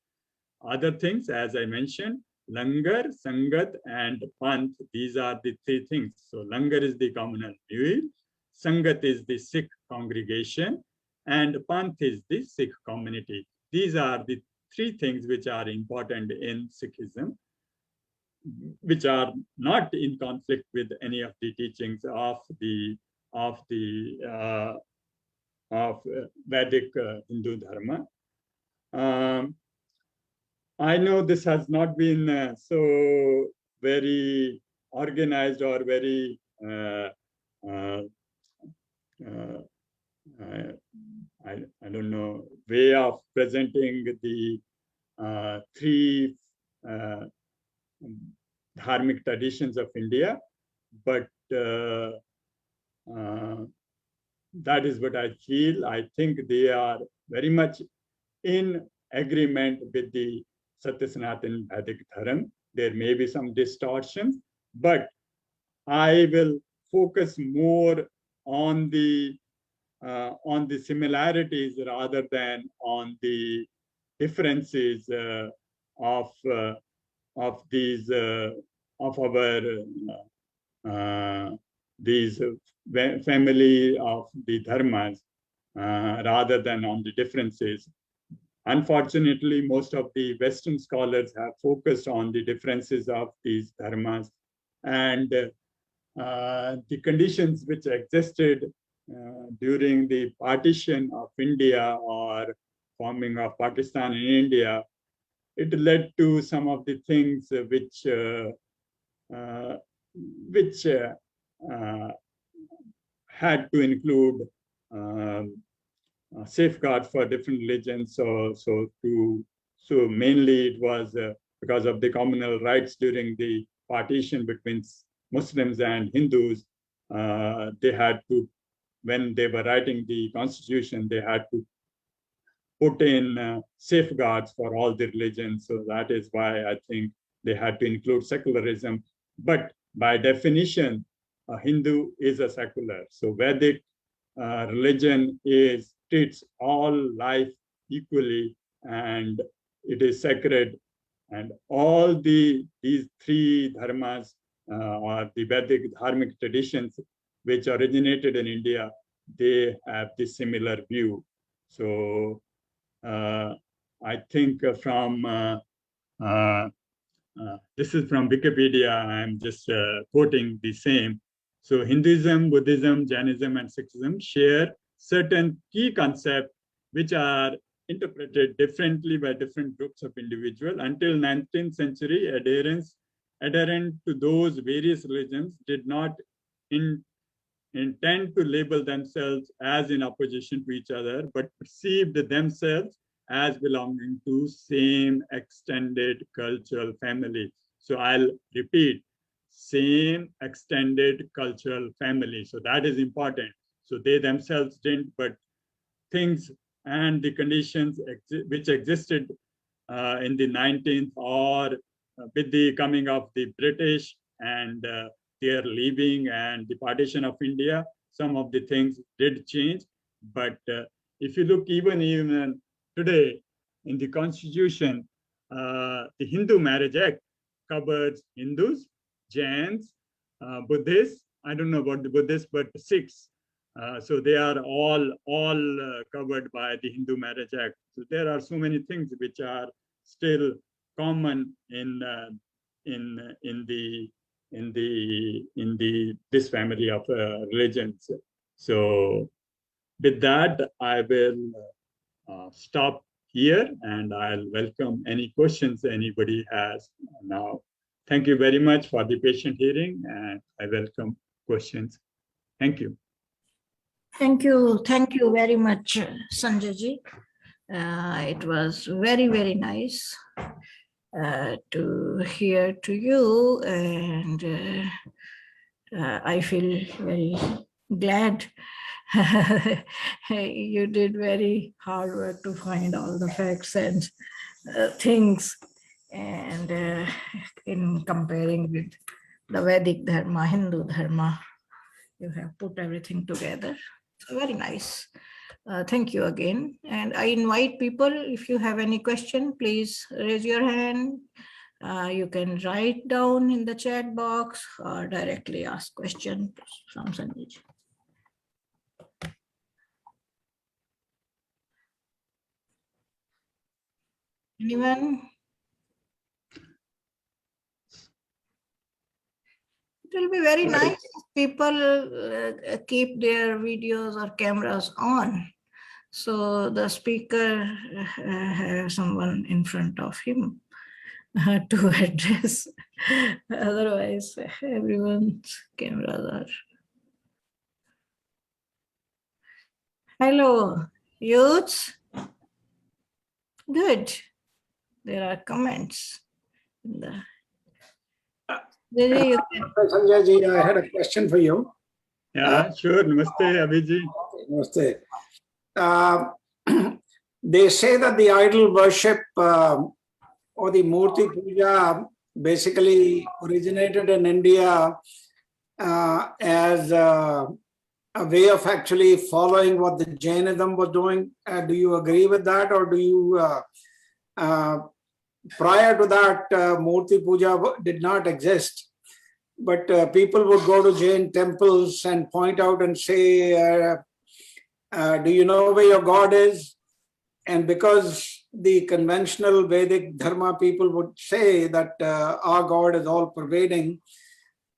Speaker 2: Other things, as I mentioned, Langar, Sangat, and Panth, these are the three things. So Langar is the communal meal, Sangat is the Sikh congregation, and Panth is the Sikh community. These are the three things which are important in Sikhism, which are not in conflict with any of the teachings of the Vedic Hindu Dharma. I know this has not been so very organized or very I don't know, way of presenting the three dharmic traditions of India, but that is what I feel. I think they are very much in agreement with the Satya Sanatana Vedic Dharma. There may be some distortions, but I will focus more on the similarities rather than on the differences of these of our these family of the dharmas rather than on the differences. Unfortunately, most of the Western scholars have focused on the differences of these dharmas and the conditions which existed during the partition of India or forming of Pakistan and India. It led to some of the things which had to include safeguards for different religions. So mainly it was because of the communal rights during the partition between Muslims and Hindus. They had to, when they were writing the constitution, they had to put in safeguards for all the religions. So that is why I think they had to include secularism. But by definition, a Hindu is a secular. So Vedic religion treats all life equally, and it is sacred. And all these three dharmas or the Vedic dharmic traditions which originated in India, they have this similar view. So I think this is from Wikipedia, I'm just quoting the same. So Hinduism, Buddhism, Jainism, and Sikhism share certain key concepts which are interpreted differently by different groups of individuals. Until 19th century, adherent to those various religions did not intend to label themselves as in opposition to each other, but perceived themselves as belonging to same extended cultural family. So I'll repeat, same extended cultural family. So that is important. So they themselves didn't, but things and the conditions which existed in the 19th or with the coming of the British and their leaving and the partition of India, some of the things did change. But if you look even today in the Constitution, the Hindu Marriage Act covers Hindus, Jains, Buddhists. I don't know about the Buddhists, but Sikhs. So they are all covered by the Hindu Marriage Act. So there are so many things which are still common in this family of religions. So with that, I will stop here, and I'll welcome any questions anybody has now. Thank you very much for the patient hearing, and I welcome questions. Thank you.
Speaker 1: Thank you very much, Sanjay ji. It was very, very nice to hear to you, and I feel very glad. You did very hard work to find all the facts and things, and in comparing with the Vedic Dharma, Hindu Dharma, you have put everything together. So very nice. Thank you again. And I invite people, if you have any question, please raise your hand. You can write down in the chat box or directly ask questions from Sanjay. Anyone? It will be very nice if people keep their videos or cameras on, so the speaker has someone in front of him to address. Otherwise, everyone's cameras are. Hello, youths. Good. There are comments in the.
Speaker 3: Sanjay ji, I had a question for you.
Speaker 2: Yeah, sure. Namaste, Abhiji.
Speaker 3: Namaste. They say that the idol worship or the Murti Puja basically originated in India as a way of actually following what the Jainism was doing. Do you agree with that, or do you, prior to that, Murti Puja did not exist, but people would go to Jain temples and point out and say, do you know where your God is? And because the conventional Vedic Dharma people would say that our God is all pervading,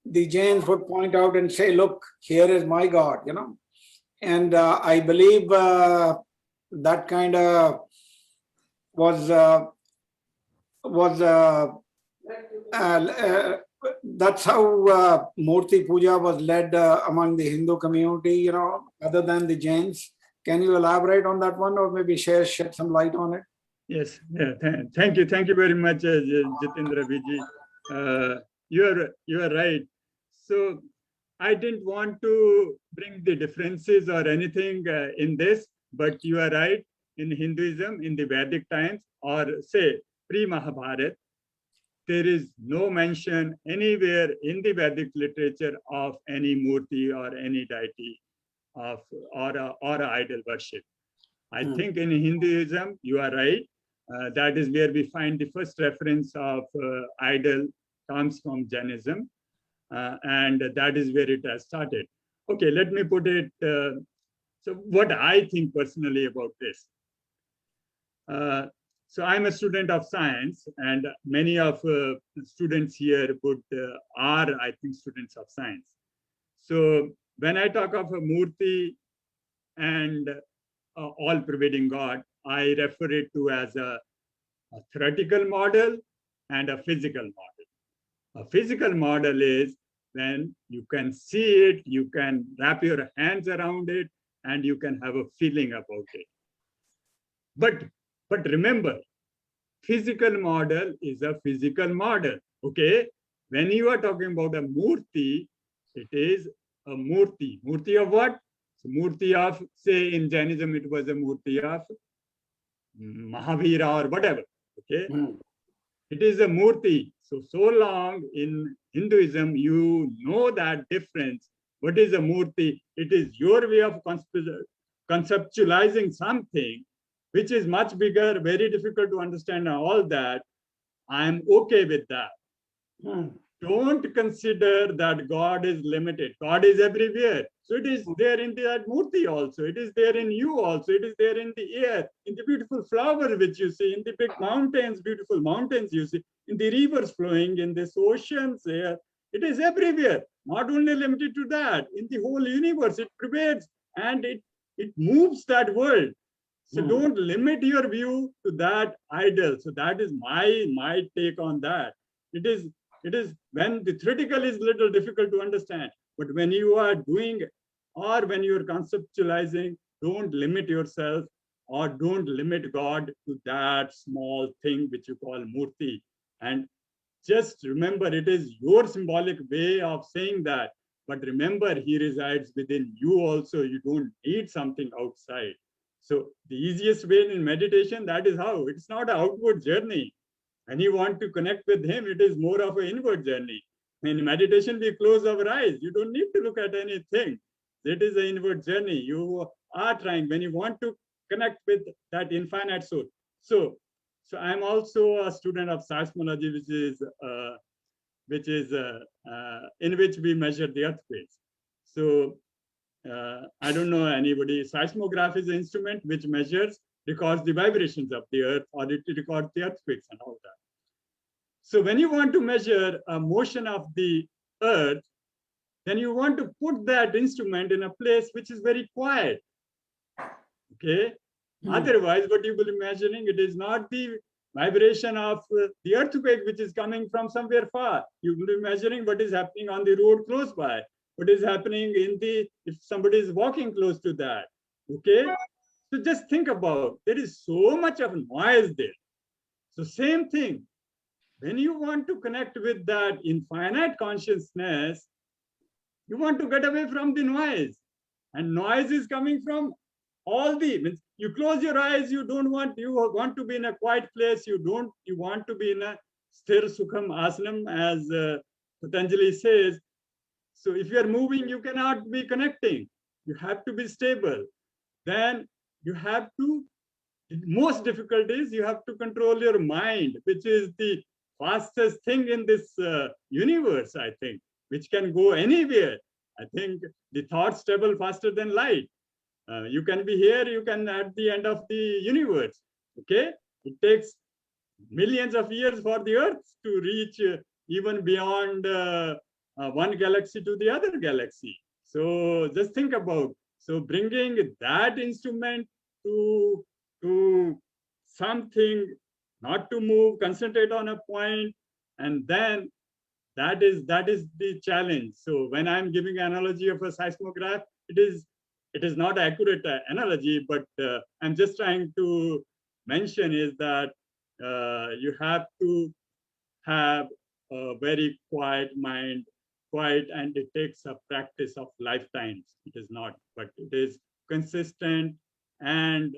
Speaker 3: the Jains would point out and say, look, here is my God, you know. And I believe that kind of was that's how Murti Puja was led among the Hindu community, you know, other than the Jains. Can you elaborate on that one, or maybe shed some light on it?
Speaker 2: Yes, yeah, thank you very much, Jitendra Viji. You are right. So I didn't want to bring the differences or anything in this, but you are right. In Hinduism, in the Vedic times, or say pre-Mahabharata, there is no mention anywhere in the Vedic literature of any murti or any deity of or a idol worship. I think in Hinduism, you are right. That is where we find the first reference of idol comes from Jainism. And that is where it has started. Okay, let me put it. So what I think personally about this. So I'm a student of science, and many of students here are, I think, students of science. So when I talk of a murti and all-pervading God, I refer it to as a theoretical model and a physical model. A physical model is when you can see it, you can wrap your hands around it, and you can have a feeling about it. But remember, physical model is a physical model, okay? When you are talking about a murti, it is a murti. Murti of what? So murti of, say in Jainism, it was a murti of Mahabharata or whatever, okay? It is a murti. So long in Hinduism, you know that difference. What is a murti? It is your way of conceptualizing something which is much bigger, very difficult to understand, all that. I'm okay with that. Don't consider that God is limited. God is everywhere. So it is there in that murti also. It is there in you also. It is there in the air, in the beautiful flower which you see, in the big mountains, beautiful mountains you see, in the rivers flowing, in this oceans there. It is everywhere. Not only limited to that. In the whole universe, it pervades and it moves that world. So don't limit your view to that idol. So that is my take on that. It is when the theoretical is little difficult to understand, but when you are doing or when you are conceptualizing, don't limit yourself or don't limit God to that small thing which you call murti. And just remember, it is your symbolic way of saying that. But remember, he resides within you also. You don't need something outside. So the easiest way in meditation, that is how. It's not an outward journey. When you want to connect with him, it is more of an inward journey. In meditation, we close our eyes. You don't need to look at anything. It is an inward journey. You are trying when you want to connect with that infinite soul. So I'm also a student of seismology, which is in which we measure the earthquakes. So I don't know anybody. Seismograph is an instrument which records the vibrations of the earth, or it records the earthquakes and all that. So when you want to measure a motion of the earth, then you want to put that instrument in a place which is very quiet. Okay. Otherwise, what you will be measuring, it is not the vibration of the earthquake which is coming from somewhere far. You will be measuring what is happening on the road close by. What is happening if somebody is walking close to that, okay? So just think about, there is so much of noise there. So same thing, when you want to connect with that infinite consciousness, you want to get away from the noise. And noise is coming from you close your eyes, you want to be in a quiet place, you want to be in a sthir sukham asanam, as Patanjali says. So if you are moving, you cannot be connecting. You have to be stable. Then you have to, the most difficult is you have to control your mind, which is the fastest thing in this universe, I think, which can go anywhere. I think the thoughts travel faster than light. You can be here, you can at the end of the universe. Okay? It takes millions of years for the Earth to reach even beyond one galaxy to the other galaxy. So just think about, so bringing that instrument to something, not to move, concentrate on a point, and then that is the challenge. So when I'm giving an analogy of a seismograph, it is not an accurate analogy, but I'm just trying to mention is that you have to have a very quiet mind, and it takes a practice of lifetimes. It is not, but it is consistent and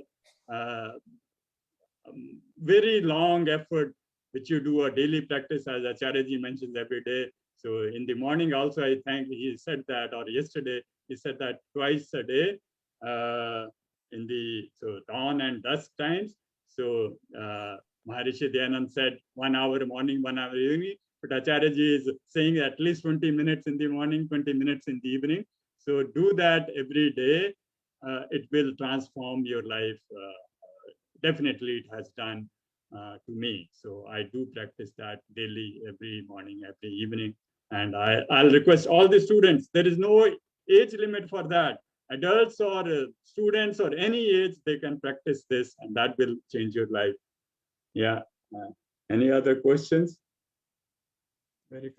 Speaker 2: very long effort which you do a daily practice, as Acharyaji mentions every day. So in the morning also, I think he said that, or yesterday, he said that twice a day in the dawn and dusk times. So Maharishi Dayanand said 1 hour morning, 1 hour evening, but Acharyaji is saying at least 20 minutes in the morning, 20 minutes in the evening. So do that every day. It will transform your life. Definitely it has done to me. So I do practice that daily, every morning, every evening. And I'll request all the students, there is no age limit for that. Adults or students or any age, they can practice this, and that will change your life. Yeah. Any other questions? Very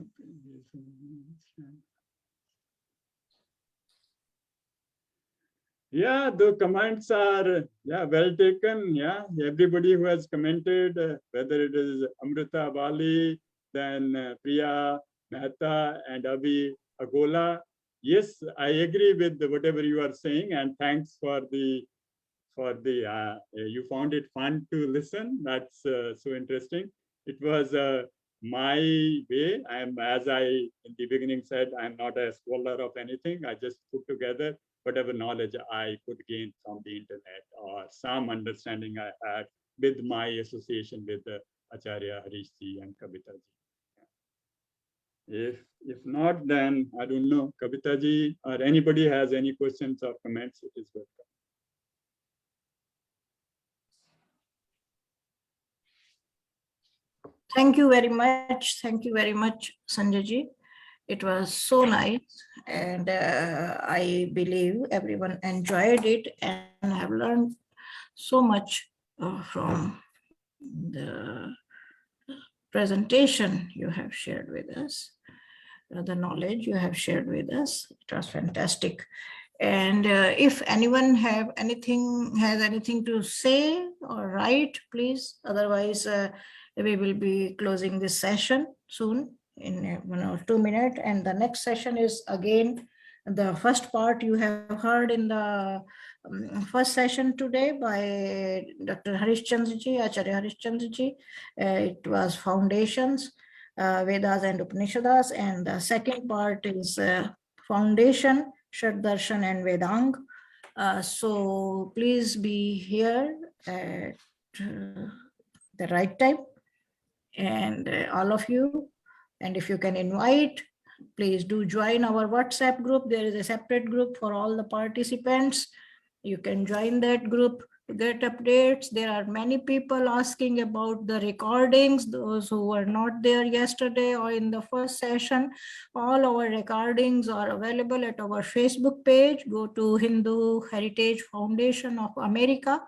Speaker 2: yeah, the comments are well taken. Yeah, everybody who has commented, whether it is Amrita Bali, then Priya Mehta and Avi Agola. Yes, I agree with whatever you are saying, and thanks for the you found it fun to listen. That's so interesting. It was my way. As I in the beginning said, I'm not a scholar of anything. I just put together whatever knowledge I could gain from the internet or some understanding I had with my association with Acharya Harishji and Kavita ji. If not, then I don't know, Kavita ji or anybody has any questions or comments, it is welcome.
Speaker 1: Thank you very much. Thank you very much, Sanjay ji. It was so nice, and I believe everyone enjoyed it and have learned so much from the presentation you have shared with us, the knowledge you have shared with us. It was fantastic. And if anyone has anything to say or write, please. Otherwise, we will be closing this session soon in 1 or 2 minutes. And the next session is again the first part you have heard in the first session today by Dr. Harishchandra ji, Acharya Harishchandra ji. It was Foundations, Vedas and Upanishads. And the second part is Foundation, Shad Darshan and Vedang. So please be here at the right time, and all of you. And if you can invite, please do join our WhatsApp group. There is a separate group for all the participants. You can join that group to get updates. There are many people asking about the recordings, those who were not there yesterday or in the first session. All our recordings are available at our Facebook page. Go to Hindu Heritage Foundation of America,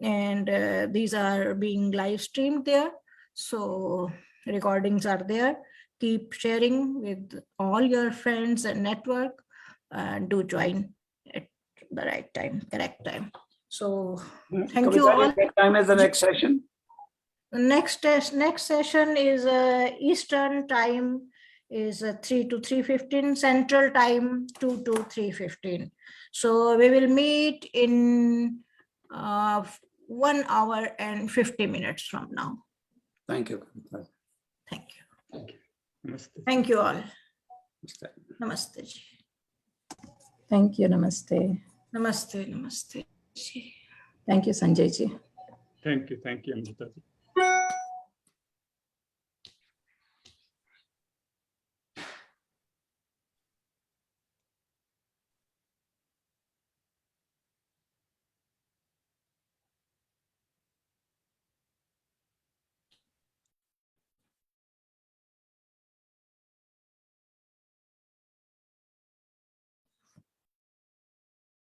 Speaker 1: and these are being live streamed there. So recordings are there. Keep sharing with all your friends and network, and do join at the right time, correct time. So thank you all.
Speaker 3: What time is the next session?
Speaker 1: The next session is Eastern time is 3 to 3:15, Central time 2 to 3:15. So we will meet in 1 hour and 50 minutes from now.
Speaker 3: Thank you.
Speaker 1: Thank you.
Speaker 2: Thank you. Namaste.
Speaker 1: Thank you all.
Speaker 3: Namaste.
Speaker 1: Namaste ji.
Speaker 4: Thank you. Namaste.
Speaker 1: Namaste, namaste ji.
Speaker 4: Thank you, Sanjay ji.
Speaker 2: Thank you, Amrita ji.